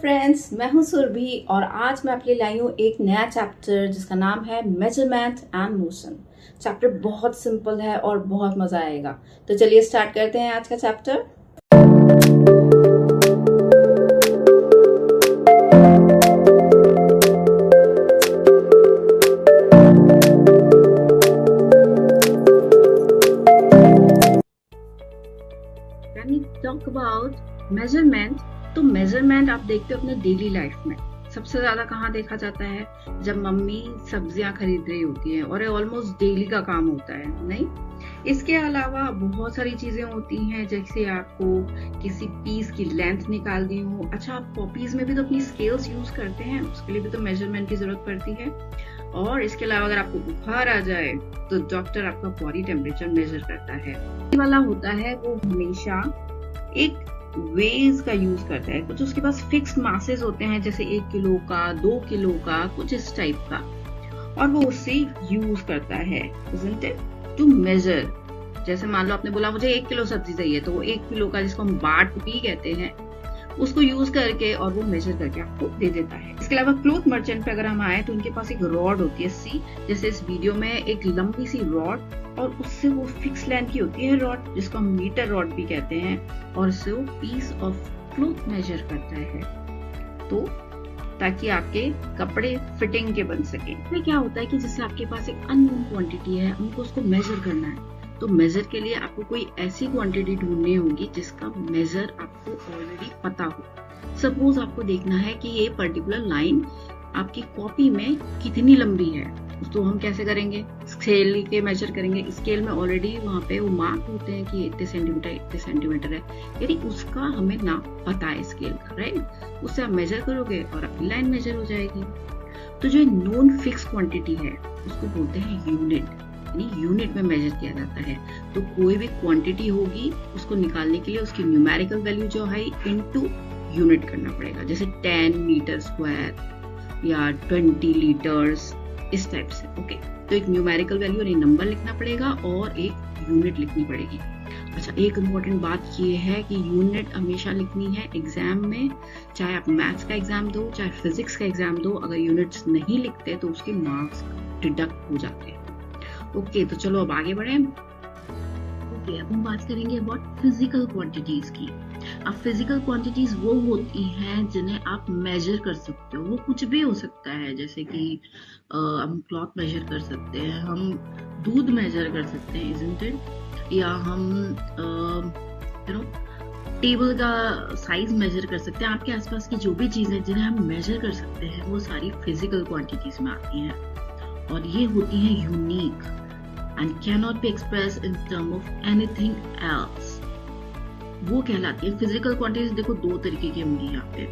Friends, मैं हूं सुरभि और आज मैं आपके लिए लाई हूं एक नया चैप्टर जिसका नाम है मेजरमेंट एंड मोशन। चैप्टर बहुत सिंपल है और बहुत मजा आएगा। तो चलिए स्टार्ट करते हैं आज का chapter. When we talk about measurement, तो मेजरमेंट आप देखते हो अपने डेली लाइफ में सबसे ज्यादा कहाँ देखा जाता है? जब मम्मी सब्जियां खरीद रही होती है और ये ऑलमोस्ट डेली का काम होता है, नहीं? इसके अलावा बहुत सारी चीजें होती हैं, जैसे आपको किसी पीस की लेंथ निकालनी हो। अच्छा, आप कॉपीज में भी तो अपनी स्केल्स यूज करते हैं, उसके लिए भी तो मेजरमेंट की जरूरत पड़ती है। और इसके अलावा अगर आपको बुखार आ जाए तो डॉक्टर आपका बॉडी टेम्परेचर मेजर करता है। ये वाला होता है वो हमेशा एक वेज का यूज करता है। कुछ उसके पास फिक्स्ड मासेस होते हैं, जैसे 1 किलो का, 2 किलो का, कुछ इस टाइप का, और वो उससे यूज करता है टू मेजर। जैसे मान लो आपने बोला मुझे 1 किलो सब्जी चाहिए, तो वो 1 किलो का, जिसको हम बाट भी कहते हैं, उसको यूज करके और वो मेजर करके आपको दे देता है। इसके अलावा क्लॉथ मर्चेंट पे अगर हम आए तो उनके पास एक रॉड होती है सी, जैसे इस वीडियो में एक लंबी सी रॉड, और उससे वो फिक्स लेंथ की होती है रॉड, जिसको हम मीटर रॉड भी कहते हैं, और उससे वो पीस ऑफ क्लॉथ मेजर करता है, तो ताकि आपके कपड़े फिटिंग के बन सके। फिर क्या होता है कि जैसे आपके पास एक अननोन क्वांटिटी है, हमको उसको मेजर करना है, तो मेजर के लिए आपको कोई ऐसी क्वांटिटी ढूंढनी होगी जिसका मेजर आपको ऑलरेडी पता हो। सपोज आपको देखना है कि ये पर्टिकुलर लाइन आपकी कॉपी में कितनी लंबी है, तो हम कैसे करेंगे? स्केल के मेजर करेंगे। स्केल में ऑलरेडी वहां पे वो मार्क होते हैं कि इतने सेंटीमीटर है, यानी उसका हमें नाप पता है स्केल का, राइट? उससे आप मेजर करोगे और आपकी लाइन मेजर हो जाएगी। तो जो नॉन फिक्स क्वांटिटी है उसको बोलते हैं यूनिट, यानी यूनिट में मेजर किया जाता है। तो कोई भी क्वांटिटी होगी उसको निकालने के लिए उसकी न्यूमेरिकल वैल्यू जो है इनटू यूनिट करना पड़ेगा, जैसे 10 मीटर स्क्वायर या 20 लीटर्स, इस टाइप से। ओके, तो एक न्यूमेरिकल वैल्यू और एक नंबर लिखना पड़ेगा और एक यूनिट लिखनी पड़ेगी। अच्छा, एक इम्पोर्टेंट बात ये है कि यूनिट हमेशा लिखनी है एग्जाम में, चाहे आप मैथ्स का एग्जाम दो, चाहे फिजिक्स का एग्जाम दो। अगर यूनिट्स नहीं लिखते तो उसके मार्क्स डिडक्ट हो जाते हैं। ओके, तो चलो अब आगे बढ़े। ओके, अब हम बात करेंगे अबाउट फिजिकल क्वांटिटीज की। अब फिजिकल क्वांटिटीज वो होती हैं जिन्हें आप मेजर कर सकते हो। वो कुछ भी हो सकता है, जैसे कि हम क्लॉथ मेजर कर सकते हैं, हम दूध मेजर कर सकते हैं, इजंट इट? या हम टेबल का साइज मेजर कर सकते हैं। आपके आसपास की जो भी चीजें जिन्हें हम मेजर कर सकते हैं वो सारी फिजिकल क्वांटिटीज में आती हैं, और ये होती हैं unique and can not be express in term of anything else. वो कहलाती है फिजिकल क्वांटिटीज। देखो, दो तरीके की होंगी यहाँ पे,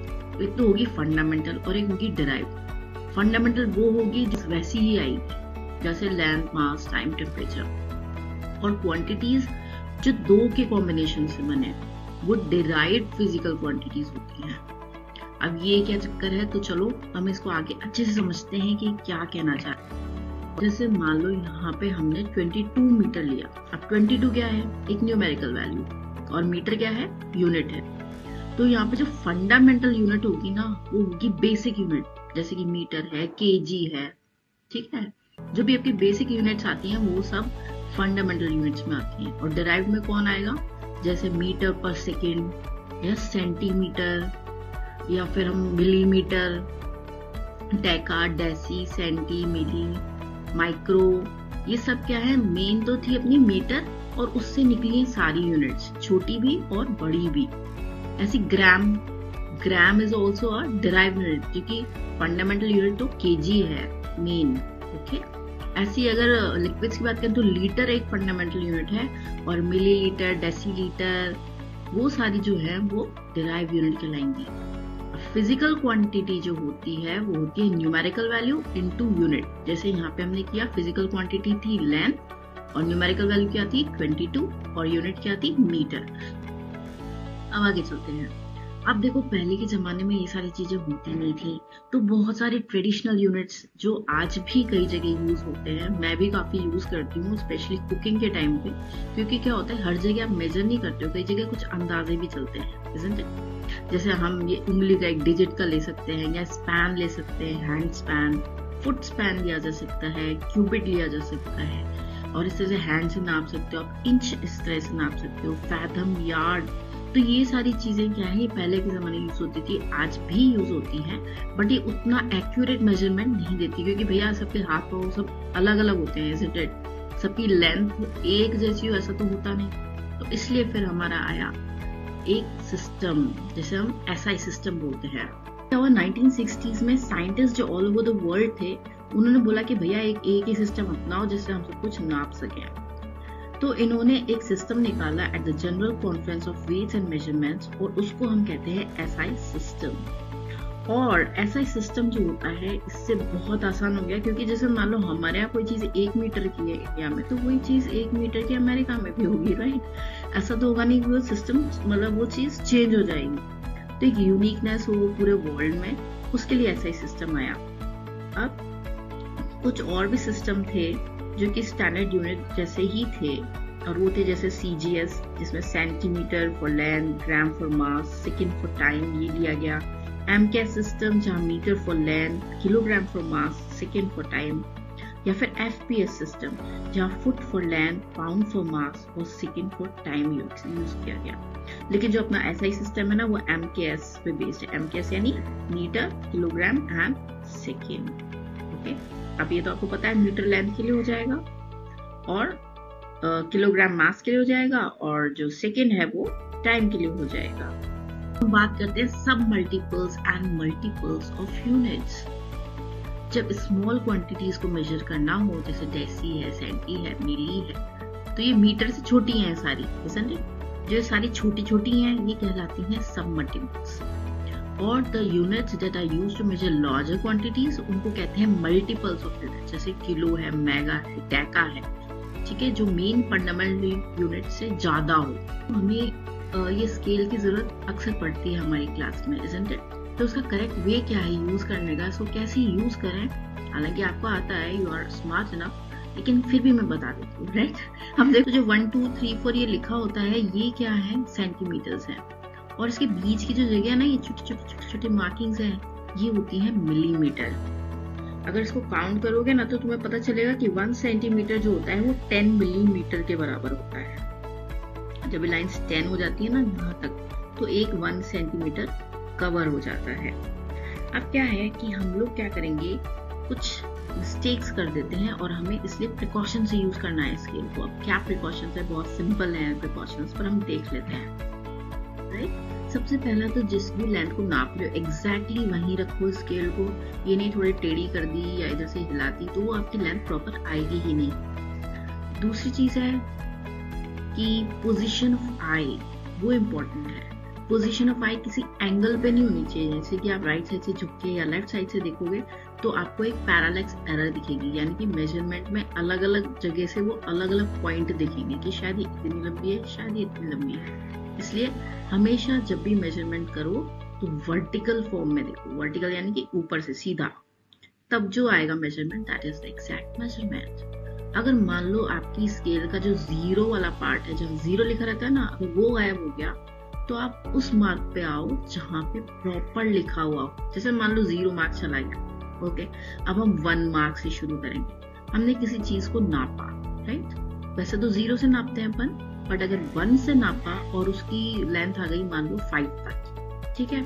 एक तो होगी फंडामेंटल और एक होगी डिराइव। फंडामेंटल वो होगी जिस वैसी ही आएगी, जैसे लेंथ, मास, टाइम, टेम्परेचर। और क्वांटिटीज जो दो के कॉम्बिनेशन से बने वो डिराइव्ड फिजिकल क्वांटिटीज होती हैं। अब ये क्या चक्कर है, तो चलो हम इसको आगे अच्छे से समझते हैं कि क्या कहना चाहते हैं। जैसे मान लो यहाँ पे हमने 22 मीटर लिया। अब 22 क्या है? एक न्यूमेरिकल वैल्यू, और मीटर क्या है? यूनिट है। तो यहाँ पे जो फंडामेंटल यूनिट होगी ना, वो होगी बेसिक यूनिट, जैसे कि मीटर है, केजी है, ठीक है? जो भी आपकी बेसिक यूनिट्स आती हैं वो सब फंडामेंटल यूनिट्स में आती हैं। और डिराइव में कौन आएगा? जैसे मीटर पर सेकेंड या सेंटीमीटर, या फिर हम मिलीमीटर, डेका, डेसी, सेंटी, मिली, माइक्रो, ये सब क्या है? मेन तो थी अपनी मीटर, और उससे निकली सारी यूनिट्स, छोटी भी और बड़ी भी। ऐसी gram is also a derived unit, क्योंकि फंडामेंटल यूनिट तो केजी है मेन। ओके, ऐसी अगर लिक्विड्स की बात करें तो लीटर एक फंडामेंटल यूनिट है, और मिलीलीटर, डेसीलीटर, वो सारी जो है वो डिराइव यूनिट कहलाएंगी। फिजिकल क्वांटिटी जो होती है वो होती है न्यूमेरिकल वैल्यू इनटू यूनिट। जैसे यहाँ पे हमने किया, फिजिकल क्वांटिटी थी लेंथ, और न्यूमेरिकल वैल्यू क्या थी? 22, और यूनिट क्या थी? मीटर। अब आगे चलते हैं। अब देखो, पहले के जमाने में ये सारी चीजें होती नहीं थी, तो बहुत सारे ट्रेडिशनल यूनिट्स जो आज भी कई जगह यूज होते हैं, मैं भी काफी यूज करती हूँ, स्पेशली कुकिंग के टाइम पे, क्योंकि क्या होता है हर जगह आप मेजर नहीं करते हो, कई जगह कुछ अंदाजे भी चलते हैं, isn't it? जैसे हम ये उंगली का एक डिजिट का ले सकते हैं, या स्पैन ले सकते हैं, हैंड स्पैन, फुट स्पैन लिया जा सकता है, क्यूबिट लिया जा सकता है, और इस तरह से हैंड से नाप सकते हो आप, इंच इस तरह से नाप सकते हो, फैथम, यार्ड। तो ये सारी चीजें क्या है, ये पहले के जमाने यूज होती थी, आज भी यूज होती हैं, बट ये उतना एक्यूरेट मेजरमेंट नहीं देती, क्योंकि भैया सबके हाथ पाँव सब अलग अलग होते हैं, isn't it? सबकी लेंथ एक जैसी हो ऐसा तो होता नहीं। तो इसलिए फिर हमारा आया एक सिस्टम, जैसे हम SI सिस्टम बोलते हैं। और 1960s में साइंटिस्ट जो ऑल ओवर द वर्ल्ड थे, उन्होंने बोला कि भैया एक ही सिस्टम अपनाओ जिससे हम सब कुछ नाप सकें। तो इन्होंने एक सिस्टम निकाला at the general conference of weights and measurements, और उसको हम कहते हैं SI सिस्टम। और SI सिस्टम जो होता है इससे बहुत आसान हो गया, क्योंकि जैसे मान लो हमारे यहाँ कोई चीज 1 मीटर की है इंडिया में, तो वही चीज 1 मीटर की अमेरिका में भी होगी, राइट? ऐसा तो होगा नहीं कि वो सिस्टम मतलब वो चीज चेंज हो जाएगी। तो एक यूनिकनेस हो पूरे वर्ल्ड में, उसके लिए SI सिस्टम आया। अब कुछ और भी सिस्टम थे जो कि स्टैंडर्ड यूनिट जैसे ही थे, और वो थे जैसे CGS, जिसमें centimetre for length, gram for mass, second for time ये लिया गया। MCAS सिस्टम जहाँ metre for length, kilogram for mass, second for time, या फिर FPS सिस्टम जहाँ foot for length, pound for mass और सेकंड फॉर टाइम यूज किया गया। लेकिन जो अपना SI सिस्टम है ना, वो MCAS पे बेस्ड है। MCAS यानी metre, kilogram and second. Okay, अब ये तो आपको पता है मीटर लेंथ के लिए हो जाएगा, और किलोग्राम मास के लिए हो जाएगा, और जो सेकंड है वो टाइम के लिए हो जाएगा। हम बात करते हैं सब multiples and multiples of units. जब स्मॉल क्वांटिटीज को मेजर करना हो, जैसे डेसी है, सेंटी है, मिली है, तो ये मीटर से छोटी हैं सारी, isn't it? जो सारी छोटी छोटी हैं ये कहलाती हैं सब मल्टीपल्स। और the units that are used to measure larger quantities, उनको कहते हैं मल्टीपल्स ऑफ यूनिट, जैसे किलो है, मेगा है, डेका है, ठीक है, जो मेन फंडामेंटल यूनिट से ज्यादा हो। हमें ये स्केल की जरूरत अक्सर पड़ती है हमारी क्लास में, isn't it? तो उसका करेक्ट वे क्या है यूज करने का, इसको कैसे यूज करें? हालांकि आपको आता है, यू आर स्मार्ट इनफ, लेकिन फिर भी मैं बता देती हूँ, राइट? हम देखो जो 1 2 3 4 ये लिखा होता है, ये क्या है? सेंटीमीटर्स है, और इसके बीच की जो जगह है ना, ये छोटे छोटे मार्किंग्स हैं, ये होती है मिलीमीटर। अगर इसको काउंट करोगे ना, तो तुम्हें पता चलेगा कि 1 सेंटीमीटर जो होता है वो 10 मिलीमीटर के बराबर होता है। जब लाइन्स 10 हो जाती है ना यहाँ तक, तो एक 1 सेंटीमीटर कवर हो जाता है। अब क्या है कि हम लोग क्या करेंगे, कुछ मिस्टेक्स कर देते हैं, और हमें इसलिए प्रिकॉशन से यूज करना है स्केल को। अब क्या प्रिकॉशंस है? बहुत सिंपल है प्रिकॉशंस, पर हम देख लेते हैं, राइट? सबसे पहला तो जिस भी लेंथ को नाप लो एग्जैक्टली वहीं रखो स्केल को, ये नहीं थोड़ी टेढ़ी कर दी या इधर से हिला दी, तो वो आपकी लेंथ प्रॉपर आएगी ही नहीं। दूसरी चीज है कि पोजीशन ऑफ आई, वो इम्पोर्टेंट है। पोजीशन ऑफ आई किसी एंगल पे नहीं होनी चाहिए, जैसे कि आप राइट साइड से झुक के या लेफ्ट साइड से देखोगे तो आपको एक पैरालैक्स एरर दिखेगी, यानी कि मेजरमेंट में अलग अलग जगह से वो अलग अलग पॉइंट दिखेंगे कि शायद ये इतनी लंबी है, शायद ये इतनी लंबी है। इसलिए हमेशा जब भी मेजरमेंट करो तो वर्टिकल फॉर्म में देखो, वर्टिकल यानी कि ऊपर से सीधा, तब जो आएगा measurement that is the exact measurement. अगर मान लो आपकी स्केल का जो जीरो वाला पार्ट है, जहाँ जीरो लिखा रहता है ना, अगर वो गायब हो गया, तो आप उस मार्क पे आओ जहाँ पे प्रॉपर लिखा हुआ हो। जैसे मान लो 0 मार्क चला गया, ओके, अब हम 1 मार्क से शुरू करेंगे। हमने किसी चीज को नापा, राइट? वैसे तो 0 से नापते हैं अपन, बट अगर 1 से नापा और उसकी लेंथ आ गई मान लो 5 तक, ठीक है,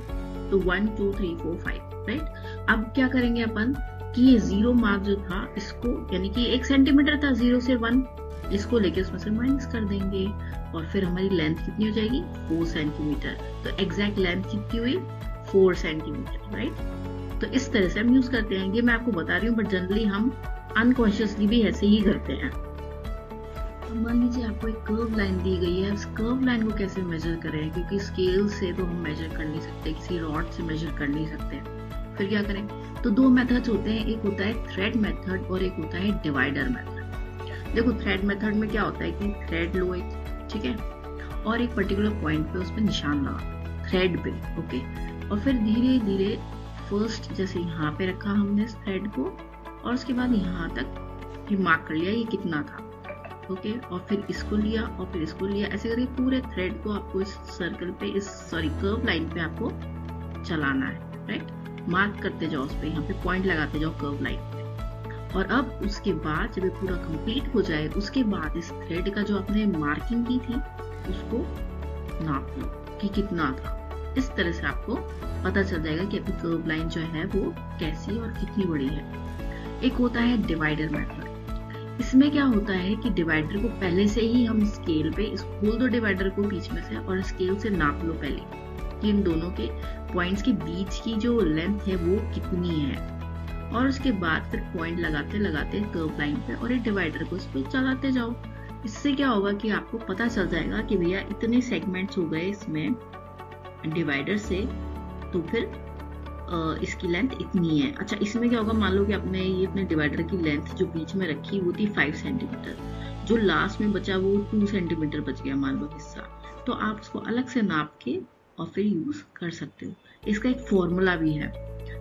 तो 1 2 3 4 5, राइट? अब क्या करेंगे अपन कि ये 0 मार्क जो था, इसको यानी कि 1 सेंटीमीटर था 0 से 1, इसको लेके उसमें से माइनस कर देंगे, और फिर हमारी लेंथ कितनी हो जाएगी? 4 सेंटीमीटर। तो एग्जैक्ट लेंथ कितनी हुई? 4 सेंटीमीटर, राइट? तो इस तरह से हम यूज करते हैं, ये मैं आपको बता रही हूँ, बट जनरली हम अनकॉन्शियसली भी ऐसे ही करते हैं। मान लीजिए आपको एक कर्व लाइन दी गई है, उस कर्व लाइन को कैसे मेजर करें, क्योंकि स्केल से तो हम मेजर कर नहीं सकते, किसी रॉड से मेजर कर नहीं सकते, फिर क्या करें? तो 2 मेथड्स होते हैं, एक होता है थ्रेड मेथड और एक होता है डिवाइडर मेथड। देखो थ्रेड मेथड में क्या होता है कि थ्रेड लो एक, ठीक है, और एक पर्टिकुलर पॉइंट पे उस पर निशान लगा थ्रेड पे, ओके, और फिर धीरे धीरे फर्स्ट जैसे यहाँ पे रखा हमने इस थ्रेड को, और उसके बाद यहाँ तक ये मार्क कर लिया ये कितना था, ओके, और फिर इसको लिया और फिर इसको लिया, ऐसे करके पूरे थ्रेड को आपको इस सर्कल पे, इस कर्व लाइन पे आपको चलाना है, राइट। मार्क करते जाओ उस पे, यहाँ पे पॉइंट लगाते जाओ कर्व लाइन पे। और अब उसके बाद जब ये पूरा कंप्लीट हो जाए, उसके बाद इस थ्रेड का जो आपने मार्किंग की थी उसको नाप लो कि कितना था। इस तरह से आपको पता चल जाएगा कि आपकी कर्व लाइन जो है वो कैसी और कितनी बड़ी है। एक होता है डिवाइडर मेथड। इसमें क्या होता है कि डिवाइडर को पहले से ही हम स्केल पे खोल दो डिवाइडर को बीच में से, और स्केल से नाप लो पहले कि इन दोनों के पॉइंट्स के बीच की जो लेंथ है वो कितनी है, और उसके बाद फिर पॉइंट लगाते लगाते कर्व लाइन पे और एक डिवाइडर को इस पे चलाते जाओ। इससे क्या होगा कि आपको पता चल जाएगा कि भैया इतने सेगमेंट्स हो गए इसमें डिवाइडर से, तो फिर इसकी लेंथ इतनी है। अच्छा, इसमें क्या होगा, मान लो कि आपने ये अपने डिवाइडर की लेंथ जो बीच में रखी वो थी 5 सेंटीमीटर, जो लास्ट में बचा वो 2 सेंटीमीटर बच गया मान लो हिस्सा, तो आप उसको अलग से नाप के और फिर यूज कर सकते हो। इसका एक फॉर्मूला भी है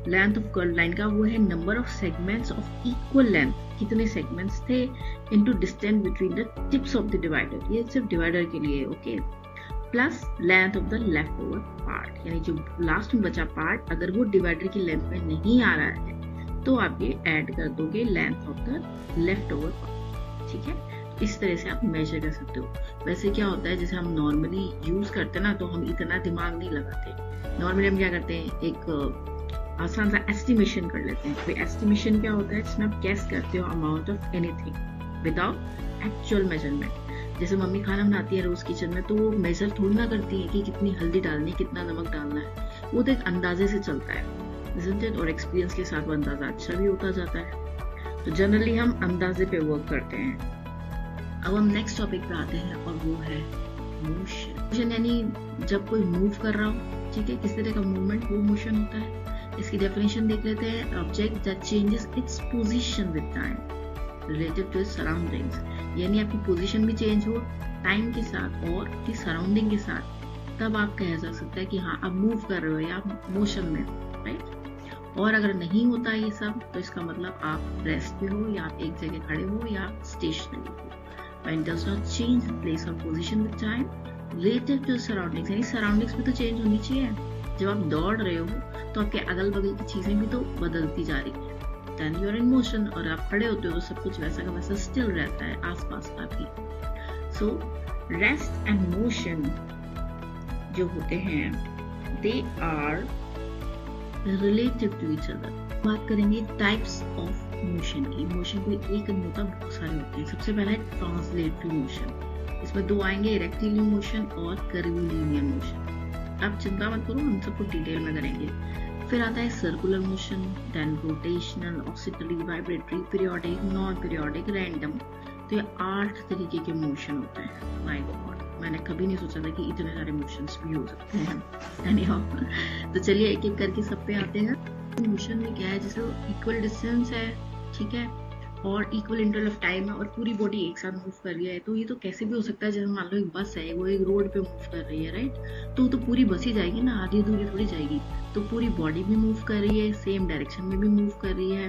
लेंथ ऑफ कर्व लाइन का, वो है number of segments of equal length, कितने सेगमेंट्स थे, into distance between the tips of the divider, ये सिर्फ डिवाइडर के लिए, okay, plus length of the left over part, यानी जो लास्ट में बचा पार्ट अगर वो डिवाइडर की लेंथ में नहीं आ रहा है तो आप ये ऐड कर दोगे length of the left over part, ठीक है। इस तरह से आप मेजर कर सकते हो। वैसे क्या होता है, जैसे हम नॉर्मली यूज करते हैं ना, तो हम इतना दिमाग नहीं लगाते। नॉर्मली हम क्या करते हैं, एक आसान सा एस्टिमेशन कर लेते हैं। तो एस्टिमेशन क्या होता है, जिसमें आप गेस करते हो amount of anything without actual measurement. जैसे मम्मी खाना बनाती है रोज किचन में, तो वो मेजर थोड़ी ना करती है कि कितनी हल्दी डालनी है, कितना नमक डालना है, वो तो एक अंदाजे से चलता है, isn't it? और एक्सपीरियंस के साथ वो अंदाजा अच्छा भी होता जाता है। तो जनरली हम अंदाजे पे वर्क करते हैं। अब हम नेक्स्ट टॉपिक पे आते हैं और वो है मोशन। मोशन यानी जब कोई मूव कर रहा हो, ठीक है, किस तरह का मूवमेंट, वो मोशन होता है। इसकी डेफिनेशन देख लेते हैं। Object that changes its position with time relative to its surroundings, यानी आपकी पोजीशन भी चेंज हो टाइम के साथ और की सराउंडिंग के साथ, तब आप कह जा सकता है कि हाँ आप मूव कर रहे हो या आप मोशन में, राइट। और अगर नहीं होता ये सब, तो इसका मतलब आप रेस्ट पे हो, या आप एक जगह खड़े हो, या स्टेशनरी हो। When does not change the place or position with time relative to surroundings, यानी सराउंडिंग्स भी तो चेंज होनी चाहिए। जब आप दौड़ रहे हो तो आपके अगल बगल की चीजें भी तो बदलती जा रही है। Then you are in motion, और आप खड़े होते हो तो सब कुछ वैसा का वैसा स्टिल रहता है आसपास का भी। So rest and motion जो होते हैं, they are relative to each other। बात करेंगे टाइप्स ऑफ मोशन की। मोशन कोई एक नहीं होता, बहुत सारे होते हैं। सबसे पहला है ट्रांसलेटरी मोशन। इसमें दो आएंगे, रेक्टिलिनियर मोशन और कर्वीलिनियर मोशन। आप चिंता मत करो, हम सबको डिटेल में करेंगे। फिर आता है सर्कुलर मोशन, देन रोटेशनल, ऑक्सिलरी, vibratory, periodic, non periodic, random. तो ये 8 तरीके के मोशन होते हैं। माय गॉड, मैंने कभी नहीं सोचा था कि इतने सारे मोशंस भी हो सकते हैं। तो चलिए एक एक करके सब पे आते हैं। मोशन में क्या है, जैसे इक्वल डिस्टेंस है, ठीक है, और इक्वल इंटरवल ऑफ टाइम है, और पूरी बॉडी एक साथ मूव कर रही है, तो ये तो कैसे भी हो सकता है। जैसे मान लो एक बस है, वो एक रोड पे मूव कर रही है, राइट, तो पूरी बस ही जाएगी ना, आधी अधूरी थोड़ी जाएगी। तो पूरी बॉडी भी मूव कर रही है, सेम डायरेक्शन में भी मूव कर रही है,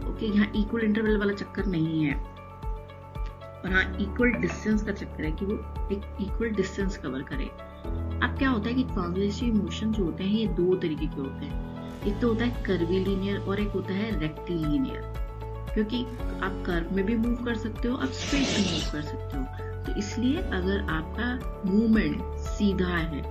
ओके। यहाँ इक्वल इंटरवल वाला चक्कर नहीं है, और हाँ इक्वल डिस्टेंस का चक्कर है कि वो एक इक्वल डिस्टेंस कवर करे। अब क्या होता है कि ट्रांसलेटरी मोशन जो होते हैं ये 2 तरीके के होते हैं। एक तो होता है कर्वीलिनियर और एक होता है रेक्टिलिनियर। क्योंकि आप कर्व में भी मूव कर सकते हो, आप स्ट्रेट में मूव कर सकते हो, तो इसलिए अगर आपका मूवमेंट सीधा है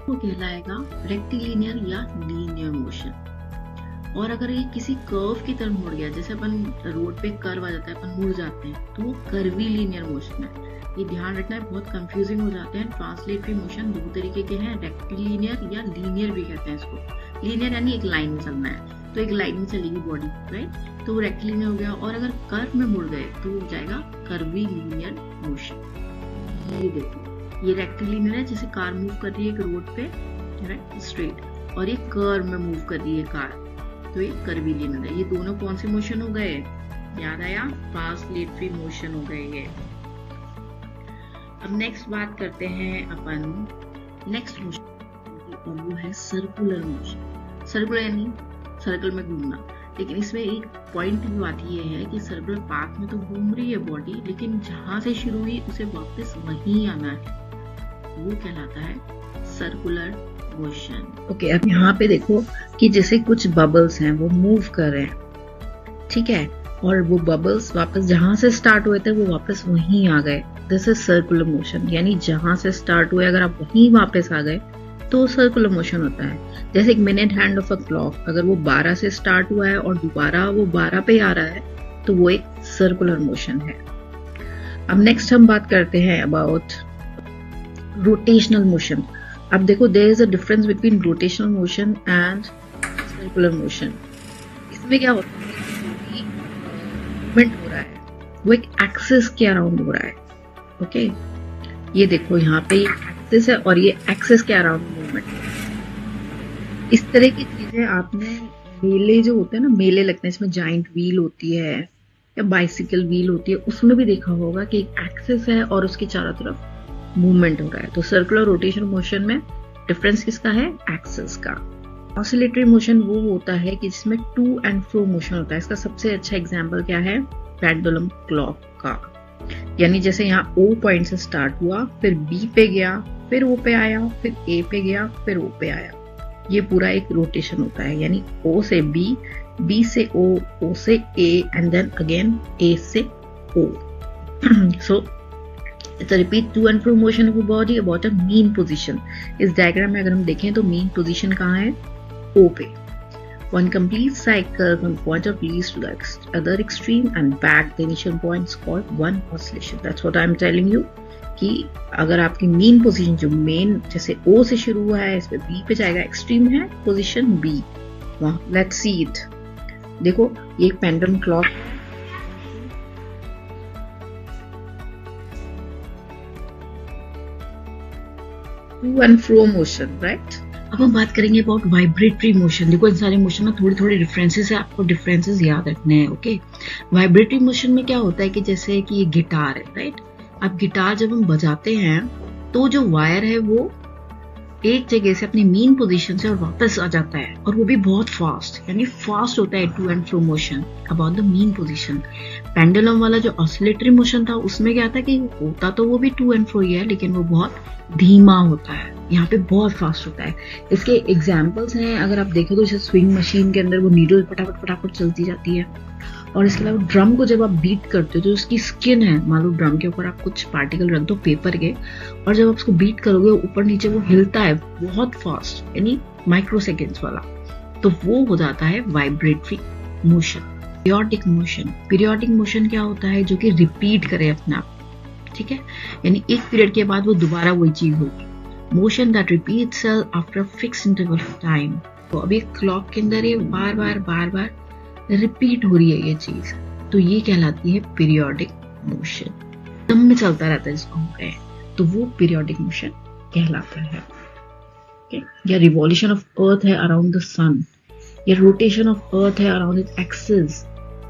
वो कहलाएगा रेक्टिलिनियर या लीनियर मोशन। और अगर ये किसी कर्व की तरफ मुड़ गया, जैसे अपन रोड पे कर्व आ जाता है, अपन मुड़ जाते हैं, तो वो कर्वीलिनियर मोशन है। ये ध्यान रखना है, बहुत कंफ्यूजिंग हो जाते हैं। ट्रांसलेटरी मोशन 2 तरीके के हैं, रेक्टिलिनियर या लीनियर भी कहते हैं इसको। लीनियर यानी एक लाइन में चलना है, तो एक लाइन में चलेगी बॉडी, राइट, तो वो रेक्टिलिनियर हो गया। और अगर कर्व में मुड़ गए तो हो जाएगा कर्वीलिनियर मोशन। ये देखो, ये रेक्टिलिनियर है, जैसे कार मूव कर रही है एक रोड पे, राइट, स्ट्रेट, और ये कर्व में मूव कर रही है कार, तो ये कर्वीलिनियर है। ये दोनों कौन से मोशन हो गए, याद आया, ट्रांसलेटरी मोशन हो गए ये। अब नेक्स्ट बात करते हैं अपन नेक्स्ट मोशन, और वो है सर्कुलर मोशन। सर्कुलर यानी सर्कल में घूमना। लेकिन इसमें एक पॉइंट की बात ये है कि सर्कुलर पाथ में तो घूम रही है बॉडी, लेकिन जहां से शुरू हुई उसे वापस वहीं आना है, वो कहलाता है सर्कुलर मोशन। ओके, अब यहाँ पे देखो कि जैसे कुछ बबल्स हैं वो मूव कर रहे हैं, ठीक है, और वो बबल्स वापस जहां से स्टार्ट हुए थे वो वापस वहीं आ गए। दिस इज सर्कुलर मोशन, यानी जहां से स्टार्ट हुए अगर आप वहीं वापस आ गए तो सर्कुलर मोशन होता है। जैसे एक minute hand of a clock, अगर वो 12 से स्टार्ट हुआ है और दोबारा वो 12 पे आ रहा है तो वो एक सर्कुलर मोशन है। अब नेक्स्ट हम बात करते हैं अबाउट रोटेशनल मोशन। अब देखो, there is a difference between rotational motion and circular motion. इसमें क्या होता है, मूवमेंट हो रहा है, वो एक एक्सिस के अराउंड हो रहा है। ओके, ये देखो यहाँ पे एक्सिस है और ये एक्सिस के अराउंड मूवमेंट। इस तरह की चीजें आपने मेले जो होते हैं ना, मेले लगते हैं, इसमें जाइंट व्हील होती है या बाइसिकल व्हील होती है, उसमें भी देखा होगा कि एक एक्सिस है और उसके चारों तरफ मूवमेंट हो रहा है। तो सर्कुलर रोटेशन मोशन में डिफरेंस किसका है, एक्सिस का। ऑसिलेटरी मोशन वो होता है कि जिसमें टू एंड फ्रो मोशन होता है। इसका सबसे अच्छा एग्जांपल क्या है, पेंडुलम क्लॉक का। यानी जैसे यहाँ O पॉइंट से स्टार्ट हुआ, फिर B पे गया, फिर O पे आया, फिर A पे गया, फिर O पे आया, ये पूरा एक रोटेशन होता है। यानी O से B, B से O, O से A and then again A से O। So it's a repeat to and fro motion of a body about a mean position. इस डायग्राम में अगर हम देखें तो मीन पोजीशन कहाँ है, O पे। One complete cycle from point of least to the other extreme and back the initial point is called one oscillation. That's what I'm telling you कि अगर आपकी मीन पोजीशन जो मेन जैसे O से शुरू हुआ है इस पे B पे जाएगा, एक्सट्रीम है पोजीशन B, वहाँ लेट्स सी इट। देखो ये एक pendulum clock, to and fro motion, right. अब हम बात करेंगे अबाउट वाइब्रेटरी मोशन। देखो इन सारे मोशन में थोड़ी थोड़ी डिफरेंसेस है, आपको डिफरेंसेस याद रखने हैं। ओके, वाइब्रेटरी मोशन में क्या होता है कि जैसे कि ये गिटार है, राइट। अब गिटार जब हम बजाते हैं तो जो वायर है वो एक जगह से अपनी मीन पोजीशन से और वापस आ जाता है, और वो भी बहुत फास्ट, यानी फास्ट होता है to and fro motion about the mean position. Pendulum वाला जो ऑसिलेटरी मोशन था उसमें क्या था कि होता तो वो भी टू एंड फ्रो ही है, लेकिन वो बहुत धीमा होता है, यहाँ पे बहुत फास्ट होता है। इसके एग्जाम्पल्स हैं, अगर आप देखें तो जैसे स्विंग मशीन के अंदर वो नीडल फटाफट फटाफट चलती जाती है, और इसके अलावा ड्रम को जब आप बीट करते हो तो उसकी स्किन है, मान लो ड्रम के ऊपर आप कुछ पार्टिकल रख दो पेपर के, और जब आप उसको बीट करोगे ऊपर नीचे वो हिलता है बहुत फास्ट, यानी माइक्रो सेकेंड्स वाला, तो वो हो जाता है vibratory motion. Periodic motion, periodic motion क्या होता है, जो कि रिपीट करे अपने आप, ठीक है, यानी एक पीरियड के बाद वो दोबारा वही चीज होगी। Motion that repeat self after fix interval of time. तो अभी क्लॉक के अंदर ये बार बार रिपीट हो रही है ये चीज, तो ये कहलाती है पीरियोडिक मोशन। दम में चलता रहता है जिसको हम कहें, तो वो पीरियोडिक मोशन कहलाता है। या रिवॉल्यूशन ऑफ अर्थ है अराउंड द सन, या रोटेशन ऑफ अर्थ है अराउंड इट्स एक्सिस,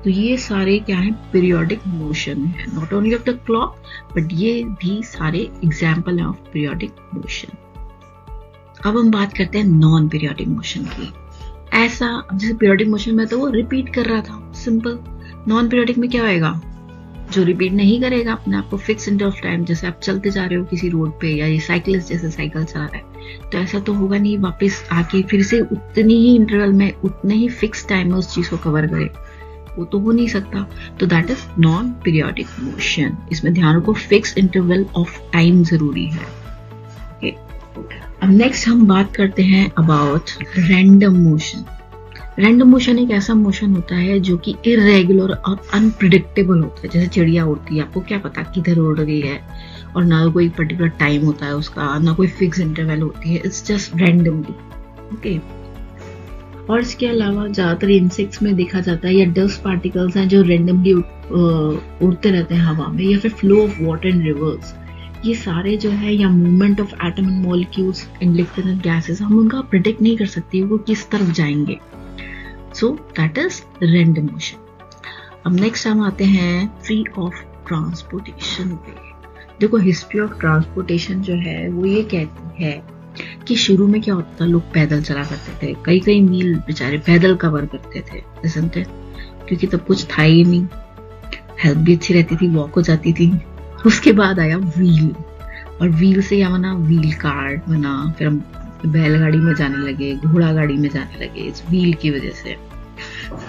तो ये सारे क्या है, पीरियोडिक मोशन है। Not only of the clock but ये भी सारे एग्जाम्पल है ऑफ पीरियोडिक मोशन। अब हम बात करते हैं नॉन पीरियोडिक मोशन की। ऐसा जैसे पीरियोडिक मोशन में तो वो रिपीट कर रहा था, सिंपल। नॉन पीरियोडिक में क्या होएगा, जो रिपीट नहीं करेगा अपने आप को फिक्स इंटरवल ऑफ टाइम, जैसे आप चलते जा रहे हो किसी रोड पे, या ये साइकिलिस्ट जैसे साइकिल चला रहा है, तो ऐसा तो होगा नहीं वापस आके फिर से उतनी ही इंटरवल में उतने ही फिक्स टाइम में उस चीज को कवर करे, वो तो हो नहीं सकता। तो that is non periodic motion. इसमें ध्यान रखो फिक्स इंटरवल ऑफ टाइम जरूरी है। ओके, अब नेक्स्ट हम बात करते हैं about random motion. Random motion एक ऐसा मोशन होता है जो कि इरेगुलर और अनप्रिडिक्टेबल होता है। जैसे चिड़िया उड़ती है, आपको क्या पता किधर उड़ रही है, और ना कोई पर्टिकुलर टाइम होता है उसका, ना कोई फिक्स इंटरवल होती है, इट्स जस्ट रैंडमली। ओके, और इसके अलावा ज्यादातर इंसेक्ट्स में देखा जाता है, या डस्ट पार्टिकल्स हैं जो रैंडमली उड़ते रहते हैं हवा में, या फिर flow of water in reverse, ये सारे जो है, या movement of atom and molecules in liquid and gases, हम उनका प्रिडिक्ट नहीं कर सकते वो किस तरफ जाएंगे। So that is random motion. अब नेक्स्ट हम आते हैं हिस्ट्री ऑफ ट्रांसपोर्टेशन पे। देखो हिस्ट्री ऑफ ट्रांसपोर्टेशन जो है वो ये कहती है कि शुरू में क्या होता था, लोग पैदल चला करते थे, कई कई मील बेचारे पैदल कवर करते थे, isn't it? क्योंकि तब कुछ था ही नहीं, हेल्थ भी अच्छी रहती थी, वॉक हो जाती थी। उसके बाद आया व्हील, और व्हील से क्या बना, व्हील कार्ट बना, फिर हम बैलगाड़ी में जाने लगे, घोड़ा गाड़ी में जाने लगे इस व्हील की वजह से।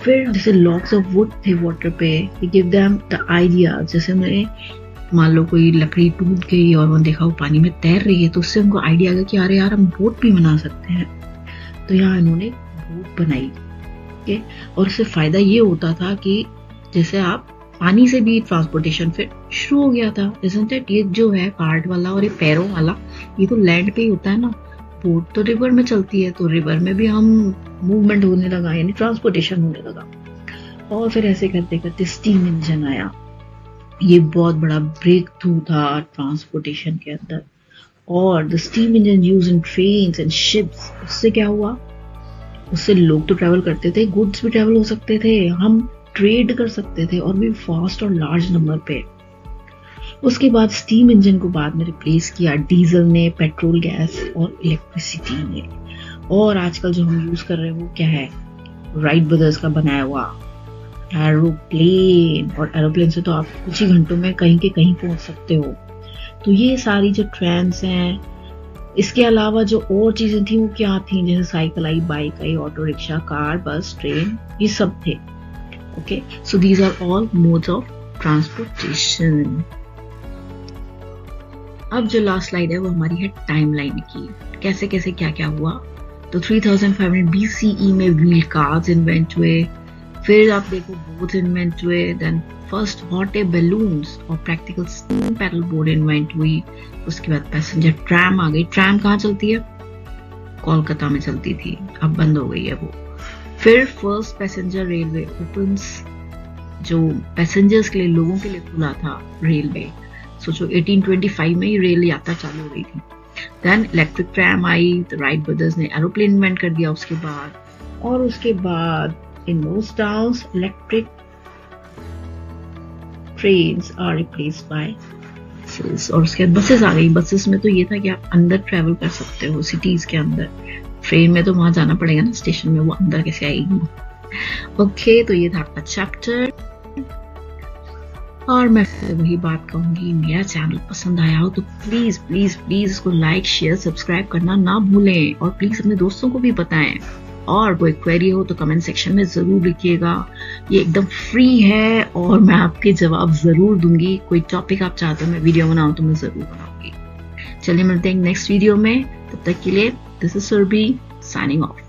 फिर जैसे लॉग्स ऑफ वुड थे वाटर पे, गिव देम द आइडिया, जैसे मैंने मान लो कोई लकड़ी टूट गई और वो देखा वो पानी में तैर रही है, तो उससे उनको आइडिया आ गया कि अरे यार हम बोट भी बना सकते हैं, तो यहाँ इन्होंने बोट बनाई। ओके, और उससे फायदा ये होता था कि जैसे आप पानी से भी ट्रांसपोर्टेशन फिर शुरू हो गया था, isn't it? ये जो है कार्ट वाला और ये पैरों वाला, ये तो लैंड पे ही होता है ना, बोट तो रिवर में चलती है, तो रिवर में भी हम मूवमेंट होने लगा, यानी ट्रांसपोर्टेशन होने लगा। और फिर ऐसे करते करते स्टीम इंजन आया, ये बहुत बड़ा ब्रेक थ्रू था ट्रांसपोर्टेशन के अंदर। और the steam engine use in trains and ships, उससे क्या हुआ, उससे लोग तो ट्रेवल करते थे, गुड्स भी ट्रेवल हो सकते थे, हम ट्रेड कर सकते थे, और भी फास्ट और लार्ज नंबर पे। उसके बाद स्टीम इंजन को बाद में रिप्लेस किया डीजल ने, पेट्रोल, गैस और इलेक्ट्रिसिटी ने। और आजकल जो हम यूज कर रहे हैं वो क्या है, राइट ब्रदर्स का बनाया हुआ एरोप्लेन, और एरोप्लेन से तो आप कुछ ही घंटों में कहीं के कहीं पहुंच सकते हो। तो ये सारी जो ट्रेंड्स हैं, इसके अलावा जो और चीजें थी वो क्या थी, जैसे साइकिल आई, बाइक आई, auto rickshaw, car, bus, train, ये सब थे। Okay, so these are all modes of transportation. अब जो लास्ट स्लाइड है वो हमारी है टाइमलाइन की, कैसे कैसे क्या क्या हुआ। तो 3500 BCE में व्हील कार्स इन्वेंट हुए, फिर आप देखो बोट्स इन्वेंट हुए, then first hot air balloons और practical steam paddle boat invent हुई। उसके बाद पैसेंजर ट्रैम आ गई। ट्रैम कहाँ चलती है, कोलकाता में चलती थी, अब बंद हो गई है वो। फिर फर्स्ट पैसेंजर रेलवे ओपन्स, जो पैसेंजर्स के लिए, लोगों के लिए खुला था रेलवे। सोचो 1825 में ही रेल यात्रा चालू हो गई थी। देन इलेक्ट्रिक ट्रैम आई, तो राइट ब्रदर्स ने एरोप्लेन इन्वेंट कर दिया उसके बाद। और उसके बाद in most towns electric trains are replaced by buses, और उसके बाद बसेस आ गई। बसेस में तो ये था कि आप अंदर ट्रेवल कर सकते हो सिटीज के अंदर, ट्रेन में तो वहां जाना पड़ेगा ना स्टेशन में, वो अंदर कैसे आएगी। ओके, तो ये था आपका चैप्टर। और मैं फिर वही बात कहूंगी, मेरा चैनल पसंद आया हो तो प्लीज प्लीज प्लीज इसको लाइक, शेयर, सब्सक्राइब करना ना भूलें, और प्लीज अपने दोस्तों को भी बताएं। और कोई क्वेरी हो तो कमेंट सेक्शन में जरूर लिखिएगा, ये एकदम फ्री है और मैं आपके जवाब जरूर दूंगी। कोई टॉपिक आप चाहते हो मैं वीडियो बनाऊं तो मैं जरूर बनाऊंगी। चलिए मिलते हैं नेक्स्ट वीडियो में, तब तक के लिए this is Surabhi signing of.